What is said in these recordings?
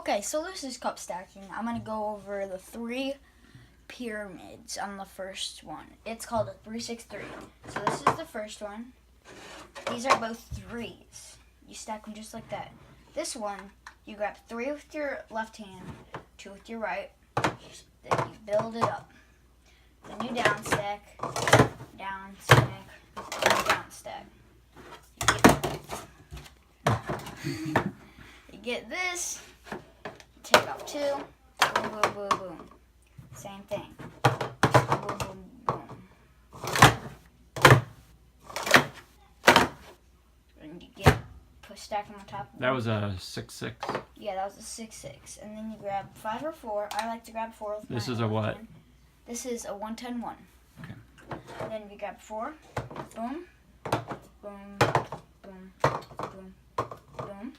Okay, so this is cup stacking. I'm going to go over the 3 pyramids on the first one. It's called a 363. So this is the first one. These are both 3s. You stack them just like that. This one, you grab 3 with your left hand, 2 with your right. Then you build it up. Then you down stack, down stack, down stack. You get this. Take off 2. Boom, boom, boom, boom. Same thing. Boom, boom, boom. And you stack them on top. That was a 6-6. Yeah, that was a 6-6. And then you grab 5 or 4. I like to grab 4 with This my is a what? hand. This is a 1-10-1. Okay. Then you grab 4. Boom. Boom. Boom. Boom. Boom.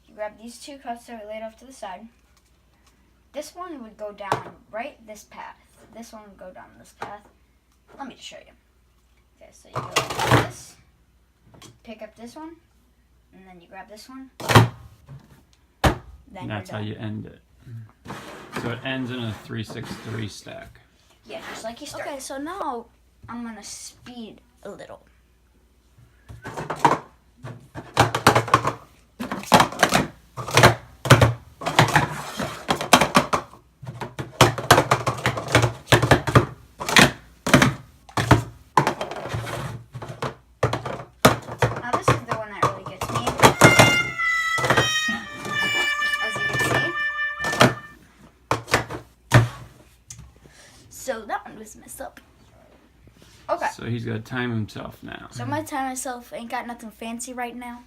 You grab these 2 cups that are laid off to the side. This one would go down right this path. This one would go down this path. Let me just show you. Okay, so you go like this. Pick up this one. And then you grab this one. Then And that's how you end it. So it ends in a 3-6-3 stack. Yeah, just like you start. Okay, so now I'm going to speed a little. Now this is the one that really gets me. As you can see. So that one was messed up. Okay. So he's got to time himself now. So my time myself ain't got nothing fancy right now.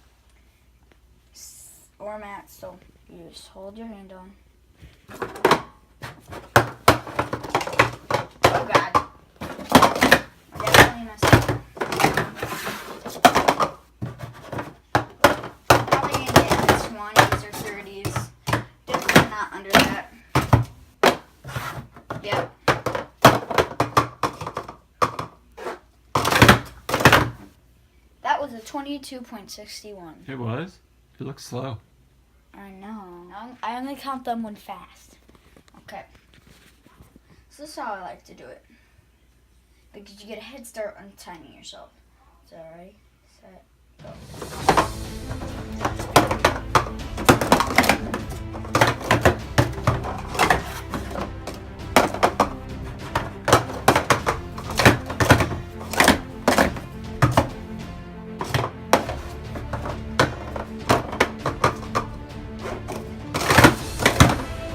Or mat, so you just hold your hand on. Oh God. I definitely messed up. Probably gonna get 20s or 30s. Definitely not under that. Yep. That was a 22.61. It was? It looks slow. I know. I only count them when fast. Okay. So this is how I like to do it. Because you get a head start on timing yourself. So ready, set, go.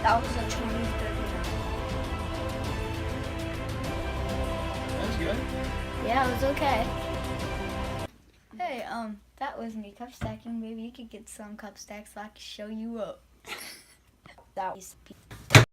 That was a 2039. That's good. Yeah, it was okay. Hey, that was me cup stacking. Maybe you could get some cup stacks so I can show you up. That was